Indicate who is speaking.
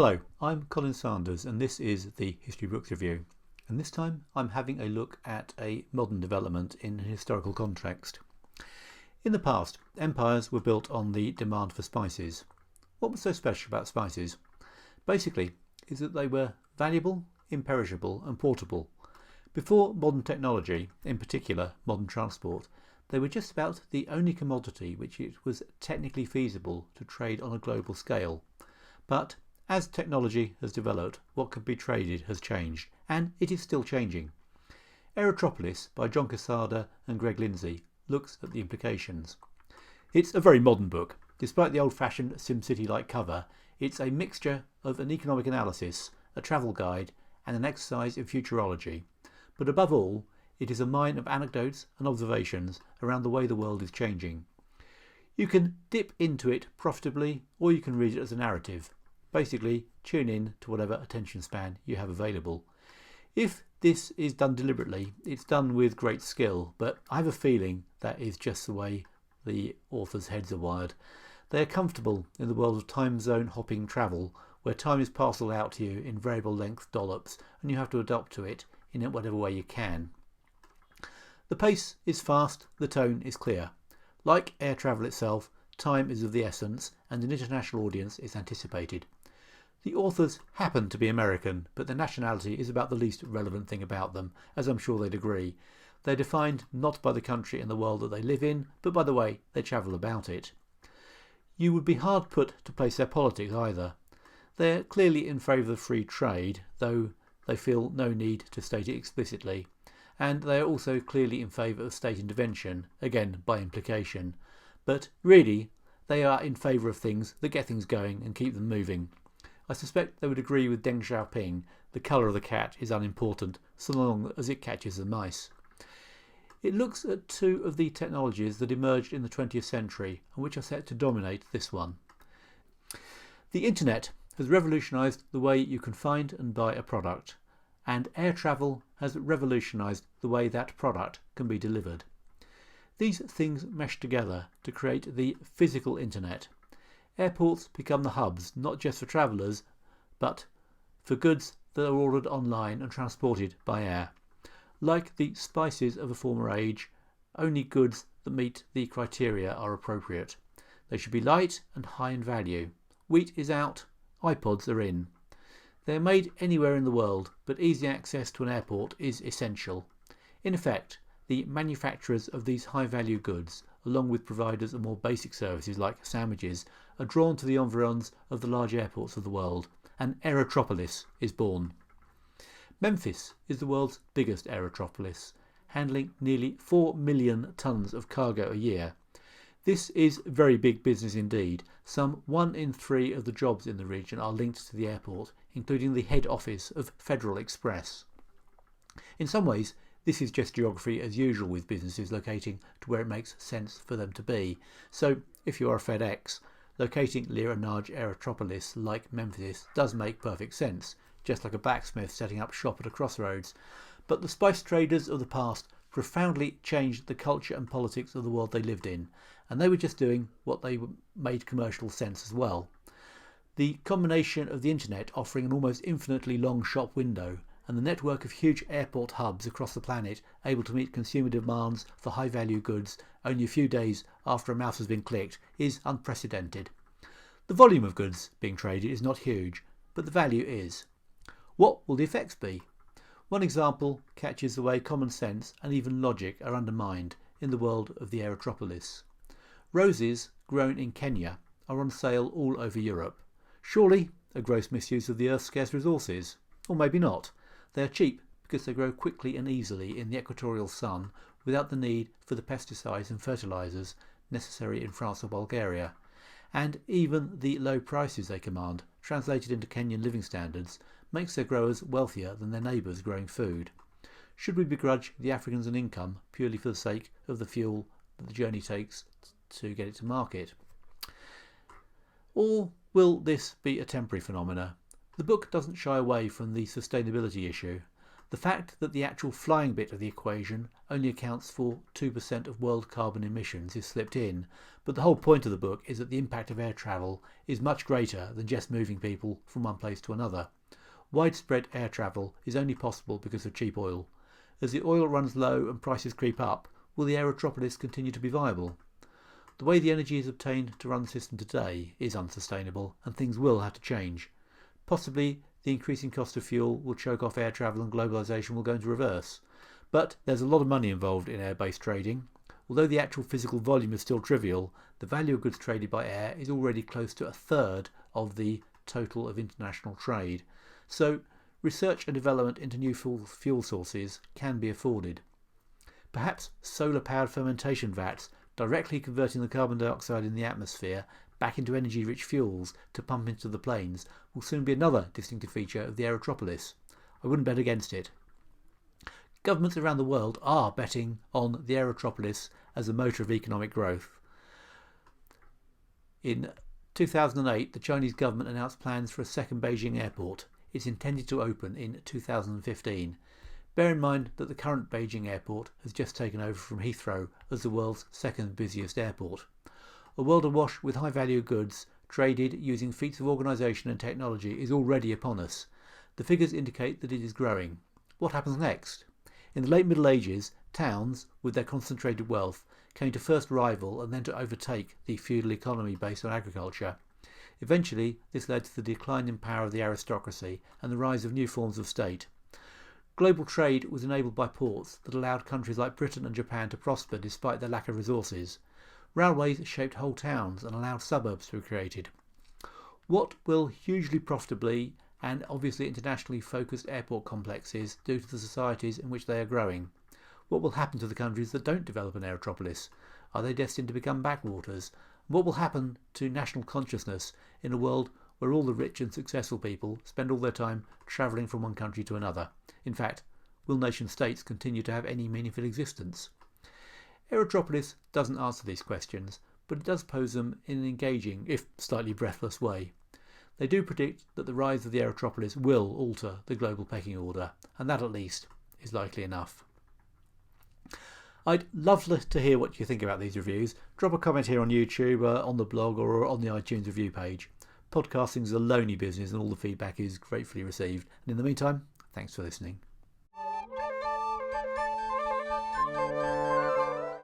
Speaker 1: Hello, I'm Colin Sanders and this is the History Books Review, and this time I'm having a look at a modern development in a historical context. In the past, empires were built on the demand for spices. What was so special about spices? Basically, is that they were valuable, imperishable and portable. Before modern technology, in particular modern transport, they were just about the only commodity which it was technically feasible to trade on a global scale. But as technology has developed, what could be traded has changed, and it is still changing. Aerotropolis by John Casada and Greg Lindsay looks at the implications. It's a very modern book. Despite the old-fashioned SimCity-like cover, it's a mixture of an economic analysis, a travel guide and an exercise in futurology. But above all, it is a mine of anecdotes and observations around the way the world is changing. You can dip into it profitably, or you can read it as a narrative. Basically, tune in to whatever attention span you have available. If this is done deliberately, it's done with great skill, but I have a feeling that is just the way the authors' heads are wired. They are comfortable in the world of time zone hopping travel, where time is parcelled out to you in variable length dollops, and you have to adapt to it in whatever way you can. The pace is fast, the tone is clear. Like air travel itself, time is of the essence, and an international audience is anticipated. The authors happen to be American, but their nationality is about the least relevant thing about them, as I'm sure they'd agree. They're defined not by the country and the world that they live in, but by the way they travel about it. You would be hard put to place their politics either. They're clearly in favour of free trade, though they feel no need to state it explicitly, and they are also clearly in favour of state intervention, again by implication. But really, they are in favour of things that get things going and keep them moving. I suspect they would agree with Deng Xiaoping, the colour of the cat is unimportant so long as it catches the mice. It looks at two of the technologies that emerged in the 20th century and which are set to dominate this one. The internet has revolutionised the way you can find and buy a product, and air travel has revolutionised the way that product can be delivered. These things mesh together to create the physical internet. Airports become the hubs not just for travellers, but for goods that are ordered online and transported by air. Like the spices of a former age, only goods that meet the criteria are appropriate. They should be light and high in value. Wheat is out, iPods are in. They are made anywhere in the world, but easy access to an airport is essential. In effect, the manufacturers of these high-value goods, along with providers of more basic services like sandwiches, are drawn to the environs of the large airports of the world, and Aerotropolis is born. Memphis is the world's biggest aerotropolis, handling nearly 4 million tonnes of cargo a year. This is very big business indeed. Some 1 in 3 of the jobs in the region are linked to the airport, including the head office of Federal Express. In some ways, this is just geography as usual with businesses locating to where it makes sense for them to be. So, if you are a FedEx, locating near a large aerotropolis like Memphis does make perfect sense, just like a blacksmith setting up shop at a crossroads. But the spice traders of the past profoundly changed the culture and politics of the world they lived in, and they were just doing what they made commercial sense as well. The combination of the internet offering an almost infinitely long shop window and the network of huge airport hubs across the planet able to meet consumer demands for high-value goods only a few days after a mouse has been clicked is unprecedented. The volume of goods being traded is not huge, but the value is. What will the effects be? One example catches the way common sense and even logic are undermined in the world of the Aerotropolis. Roses grown in Kenya are on sale all over Europe. Surely a gross misuse of the Earth's scarce resources? Or maybe not. They are cheap because they grow quickly and easily in the equatorial sun without the need for the pesticides and fertilisers necessary in France or Bulgaria. And even the low prices they command, translated into Kenyan living standards, makes their growers wealthier than their neighbours growing food. Should we begrudge the Africans an income purely for the sake of the fuel that the journey takes to get it to market? Or will this be a temporary phenomena? The book doesn't shy away from the sustainability issue. The fact that the actual flying bit of the equation only accounts for 2% of world carbon emissions is slipped in, but the whole point of the book is that the impact of air travel is much greater than just moving people from one place to another. Widespread air travel is only possible because of cheap oil. As the oil runs low and prices creep up, will the Aerotropolis continue to be viable? The way the energy is obtained to run the system today is unsustainable, and things will have to change. Possibly the increasing cost of fuel will choke off air travel and globalisation will go into reverse. But there's a lot of money involved in air-based trading. Although the actual physical volume is still trivial, the value of goods traded by air is already close to a third of the total of international trade. So research and development into new fuel sources can be afforded. Perhaps solar-powered fermentation vats directly converting the carbon dioxide in the atmosphere back into energy-rich fuels to pump into the planes will soon be another distinctive feature of the Aerotropolis. I wouldn't bet against it. Governments around the world are betting on the Aerotropolis as a motor of economic growth. In 2008, the Chinese government announced plans for a second Beijing airport. It's intended to open in 2015. Bear in mind that the current Beijing airport has just taken over from Heathrow as the world's second busiest airport. A world awash with high-value goods traded using feats of organisation and technology is already upon us. The figures indicate that it is growing. What happens next? In the late Middle Ages, towns, with their concentrated wealth, came to first rival and then to overtake the feudal economy based on agriculture. Eventually, this led to the decline in power of the aristocracy and the rise of new forms of state. Global trade was enabled by ports that allowed countries like Britain and Japan to prosper despite their lack of resources. Railways shaped whole towns and allowed suburbs to be created. What will hugely profitably and obviously internationally focused airport complexes do to the societies in which they are growing? What will happen to the countries that don't develop an Aerotropolis? Are they destined to become backwaters? What will happen to national consciousness in a world where all the rich and successful people spend all their time travelling from one country to another? In fact, will nation-states continue to have any meaningful existence? Aerotropolis doesn't answer these questions, but it does pose them in an engaging, if slightly breathless way. They do predict that the rise of the Aerotropolis will alter the global pecking order, and that at least is likely enough. I'd love to hear what you think about these reviews. Drop a comment here on YouTube, on the blog, or on the iTunes review page. Podcasting is a lonely business and all the feedback is gratefully received. And in the meantime, thanks for listening.